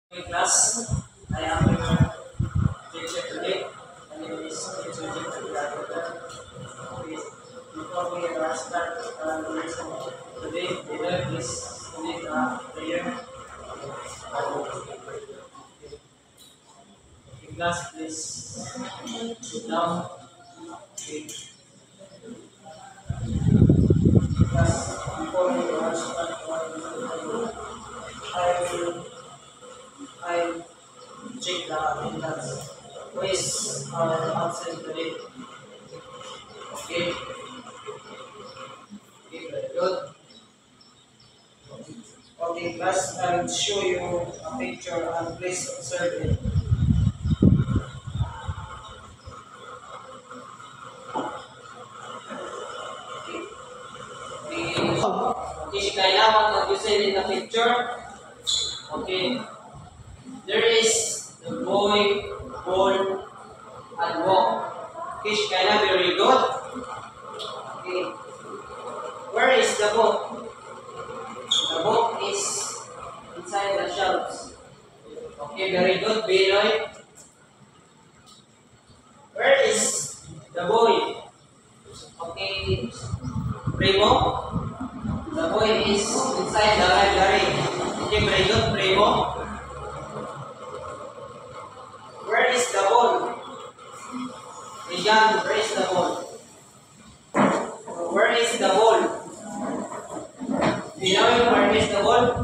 Hey class, I am your teacher today. My name is Teacher Jim. Before we start the lesson today, please lead a prayer. Okay, class, please sit down. Okay. Class, before we start I check the attendance. Who is our absent today? Okay. Okay, very good. Okay, class, I will show you a picture and please observe it. Okay, kailangan that you see in the picture. Okay. There is the boy, ball, and walk. Okay, Shikaina, very good. Okay. Where is the book? The book is inside the shelves. Okay, very good, Binoy. Where is the boy? Okay, Primo. The boy is inside the library. Okay, very good, Primo. Where is the ball? Regan, where is the ball? Where is the ball? Binoy, where is the ball?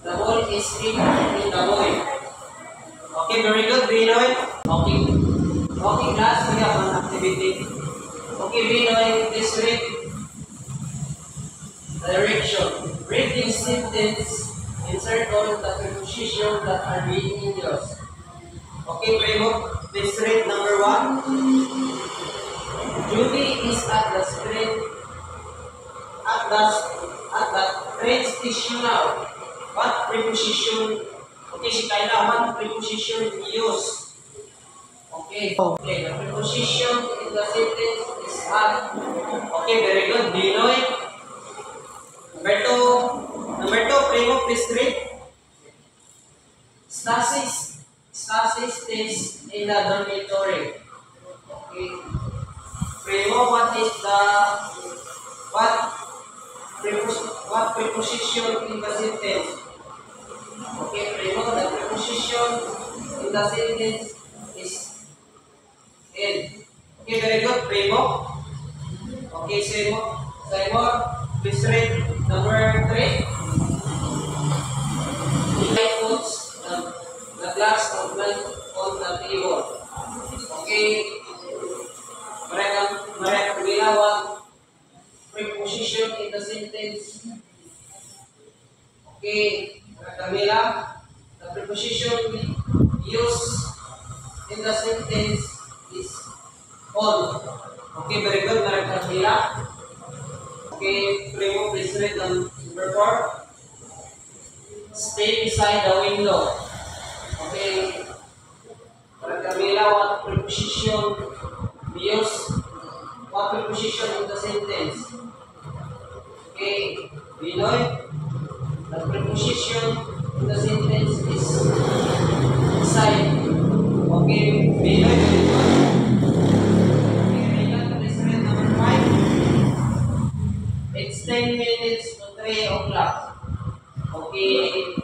The ball is in the boy. Okay, very good, Binoy. Okay. Okay, class, we have an activity. Okay, Binoy, please read direction. Read the sentence. Insert all the prepositions that are being used. Okay, Primo, please read number 1. Judy is at the street at the train station now. What preposition? Okay, Shikaina, what preposition use? Okay, okay, the preposition in the sentence is at. Okay, very good, Binoy. Number 2, Primo, please read. Stacy stays in the dormitory. Okay. Primo, what preposition in the sentence? Okay, Primo, the preposition in the sentence is in. Okay, very good, Primo. Okay, Simon, please read number 3. I put the glass of milk on the table. Okay. Mereka bilang preposition in the sentence. Okay. Mereka bilang the preposition used in the sentence is on. Okay, very good. Mereka bilang. Okay, Primo, please read number 4. Stay beside the window. Okay. Mereka bilang what preposition use, what preposition in the sentence. Okay. Binoy, the preposition in the sentence is beside. Okay. Binoy, very good. Okay, Regan, please read number 5. It's 10 minutes to 3 o'clock. Okay.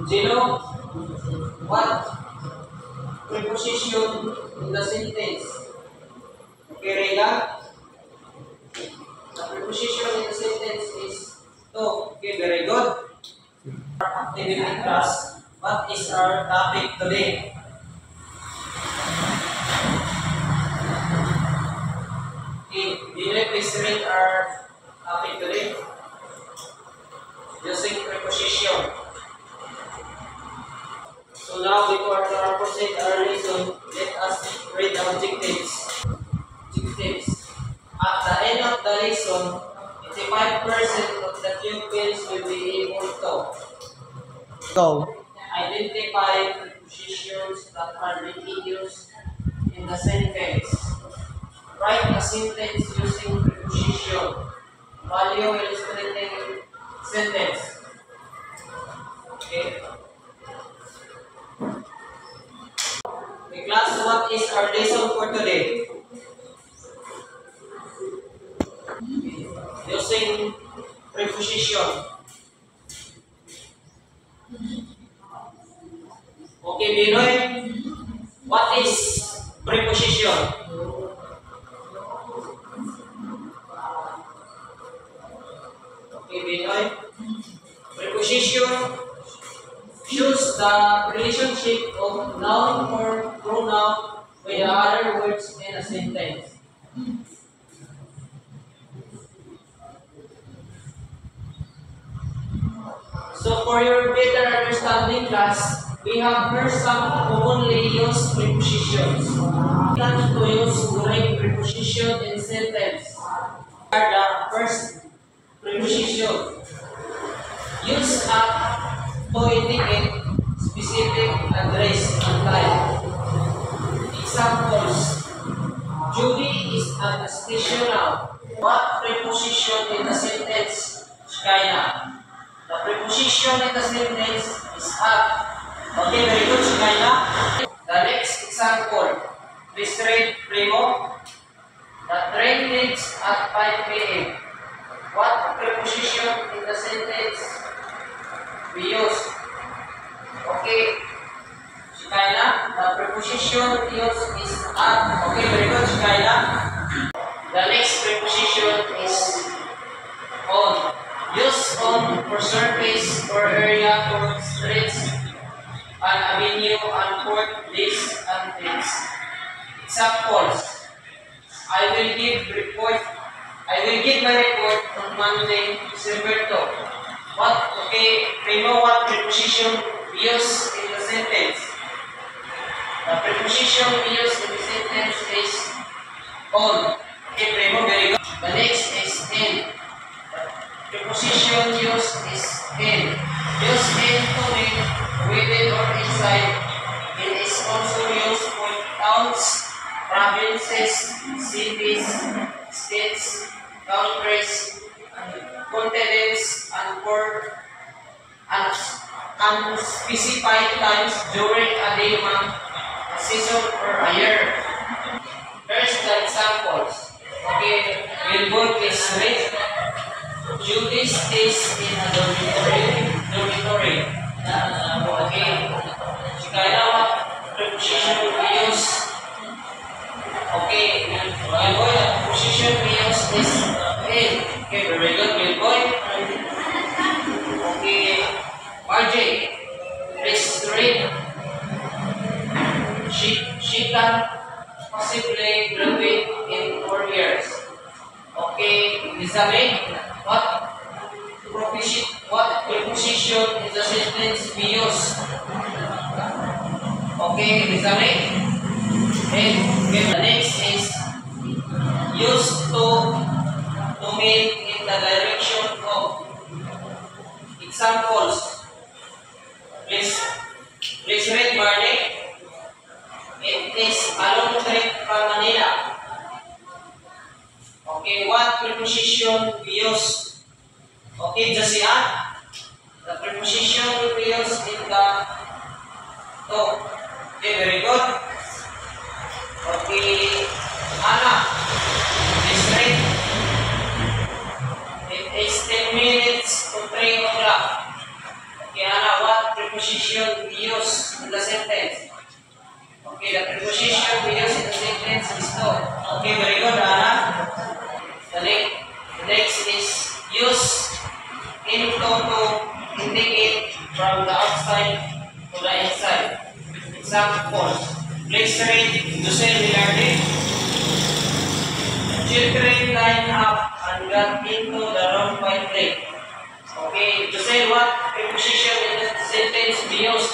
Gino, what preposition in the sentence? Okay, Regan. The preposition in the sentence is to. Okay, very good. Activity class. What is our topic today? Okay, please read our topic today. Using preposition. So now, before we proceed our lesson, let us read the objectives. At the end of the lesson, 85% of the pupils will be able to identify prepositions that are being used in the sentence. Write a sentence using preposition. Value illustrating sentence. Okay. what is our lesson for today? Using preposition. Okay, Binoy, what is preposition? Okay, Binoy, preposition shows the relationship of noun or pronoun with other words in a sentence. So for your better understanding, class, we have here some commonly used prepositions. We plan to use correct preposition in sentence. The first preposition used to indicate specific address and time. Examples: Judy is at the station now. What preposition in the sentence, Shkaina? The preposition in the sentence is at. Okay, very good, Shkaina. The next example, please read, Primo. The train leaves at 5 p.m. What preposition in the sentence we use? Okay, Shkaina, the preposition used is at. Okay, very good, Shkaina. The next preposition is on. Used on for surface or area for streets, an avenue, and court, this and this. Examples: I will give my report on Monday, December 2. What preposition we use in the sentence? The preposition we use in the sentence is on. Okay, Primo, very good. The next is in. Preposition used is in. Used in to mean within or inside. It is also used for towns, provinces, cities, states, countries, continents, and for unspecified times during a day, month, a season, or a year. Here's the examples. Okay, Wilbur is rich. Judy stays in a dormitory. Okay. Shkaina, what preposition we use? Okay. Wilboy, the preposition we use is in. Okay, very good, Wilboy. Okay. Margie, please read. She can possibly graduate in 4 years. Okay, Elizabeth, what preposition in the sentence we use? Okay, Elizabeth. And the next is used to mean in the direction of. Examples. Please read, Marnie. It is a long trip from Manila. Okay, what preposition we use? Okay, Josiah, the preposition we use in the to. Okay, very good. Okay, Anna, please read. It is 10 minutes to 3 o'clock. Okay, Anna, what preposition we use in the sentence? Okay, the preposition we use in the sentence is to. Okay, very good, Anna. The next is use into to indicate from the outside to the inside. Examples. Please read Jose Villarde. Children line up and got into the wrong bike lane. Okay, Jose, what preposition in the sentence we use?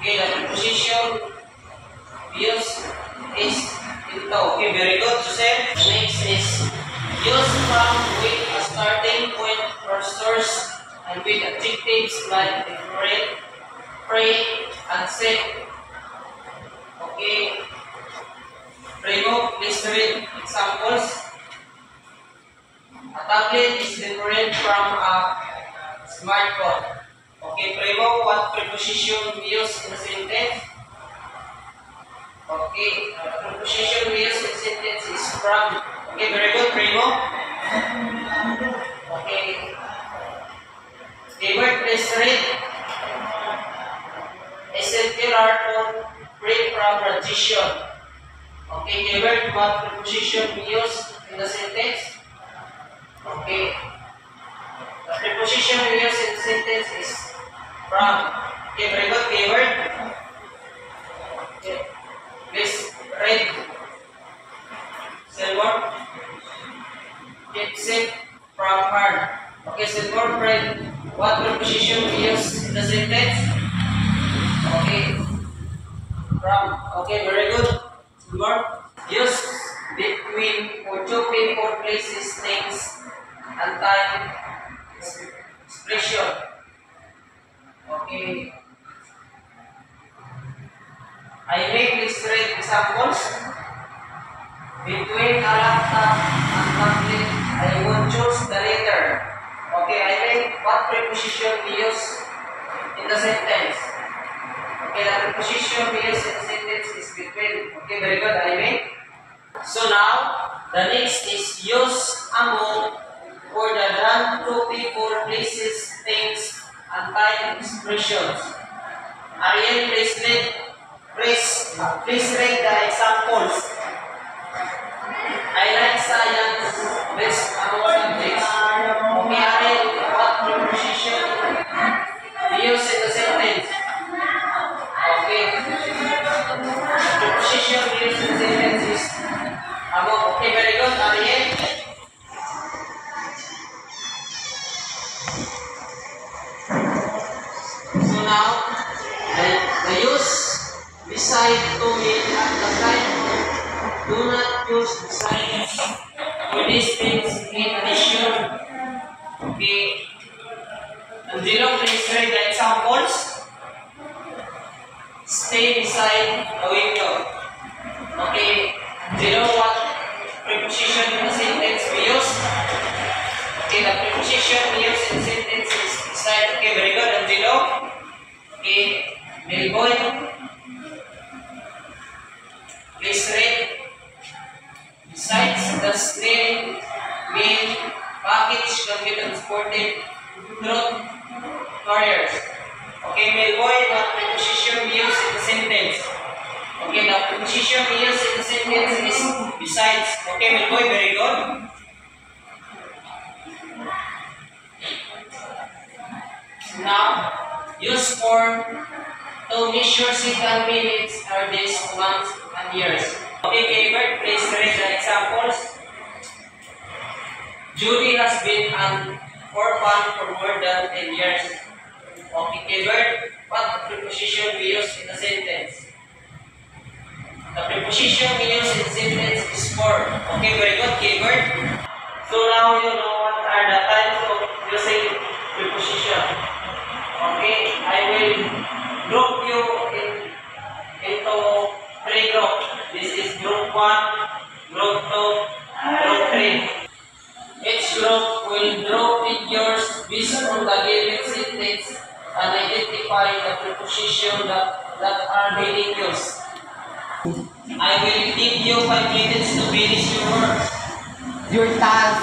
Okay, the preposition we use is into. Okay, very good, Jose. The next is use from with a starting point or source and with adjectives like different, pray, and set. Okay. Primo, please read examples. A tablet is different from a smartphone. Okay, Primo, what preposition we use in the sentence? Okay, preposition we use in sentence is from. Okay, very good, Primo. Okay. Keyword, please read. A singular to free from transition. Okay, keyword, what preposition we use in the sentence? Okay. The preposition we use in sentence is from. Okay, very good, keyword. Okay. Please read. Silver. Except from her. Okay, Silver, read. What preposition we use in the sentence? Okay. From. Okay, very good. Silver. Use between or two people, places, things, and time expression. Okay. I may please read examples. Between a laptop and tablet, I would choose the latter. Okay, I mean, what preposition we use in the sentence? Okay, the preposition we use in the sentence is between. Okay, very good, I mean. So now, the next is use among for the than two people, places, things, and time expressions. Ariel, please read the examples. I like science, best among subjects. Okay, Ariel, what preposition we use in the sentence? Okay, the preposition we use in the sentence is among. Okay, very good, Ariel. So now, the use beside to mean at the side. Do not use beside for these things in addition. Okay. Angelo, please read the examples. Stay beside the window. Okay. Angelo, what preposition in the sentence we use? Okay, the preposition we use in the sentence is beside. Okay, very good, Angelo. Okay, Melbourne. Please read. Besides the snail, main package can be transported through carriers. Okay, Melbourne, what preposition we use in the sentence? Okay, the preposition we use in the sentence is besides. Okay, Melbourne, very good. Now, use for to measure second, minutes, or days, months, and years. Okay, Gilbert, please read the examples. Judy has been an orphan for more than 10 years. Okay, Gilbert, what preposition we use in the sentence? The preposition we use in the sentence is for. Okay, very good, Gilbert. So now you know what are the types of using preposition. Okay, I will group you into three groups. This is group 1, group 2, group 3. Each group will draw figures based on the given sentence and identify the preposition that are being used. I will give you 5 minutes to finish your work. Your task.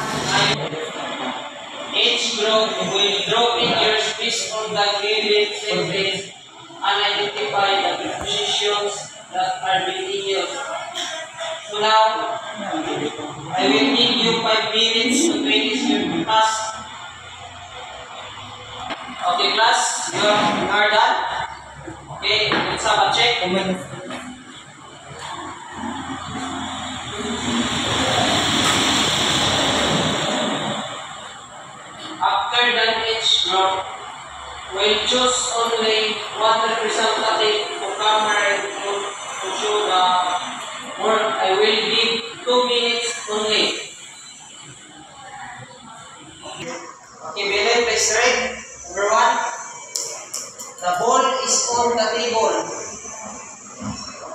Each group will draw figures based on the given sentence and identify the prepositions that are being used. So now, I will give you 5 minutes to finish your task. Okay, class, you are done. Okay, let's have a check. After that, each group will choose only one representative to come to show the work. I will give 2 minutes only. Okay, Belen, please read. Number 1. The ball is on the table.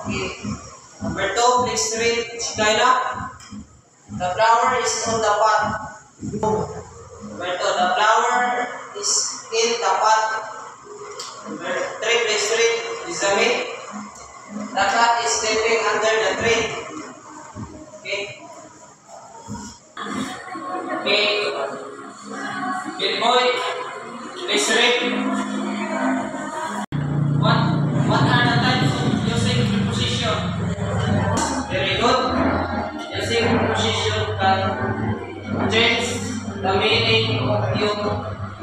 Okay. Number 2, please read. Chikaina. The flower is on the pot. Number 2, the flower is in the pot. Number 3, please read. Examine. The cat is sleeping under the tree. Okay. Okay. Good boy. Please read. What are the types of using preposition? Very good. Using preposition can change the meaning of your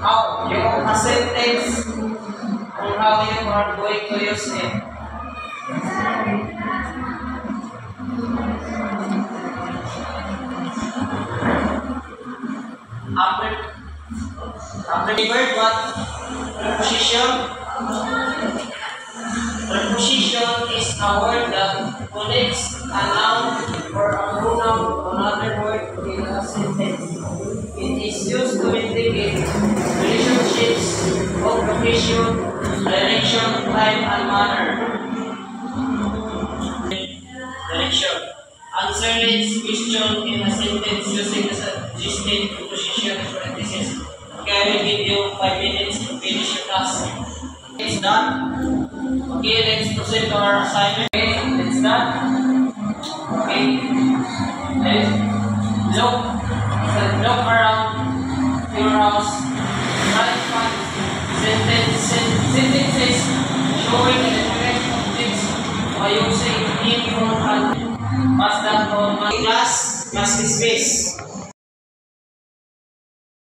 a sentence on how you are going to use it. After the word, what? Preposition. Preposition is a word that connects a noun or a pronoun to another word in a sentence. It is used to indicate relationships, occupation, direction, time, and manner. Direction. Answer this question in a sentence using the suggested preposition in parentheses. Okay, I will give you 5 minutes to finish your task. It's done. Okay, let's proceed to our assignment. Okay, it's done. Okay, let's look around your house. Write 5 sentences showing the different objects by using in, on, and. Pass that on. Class, mask space.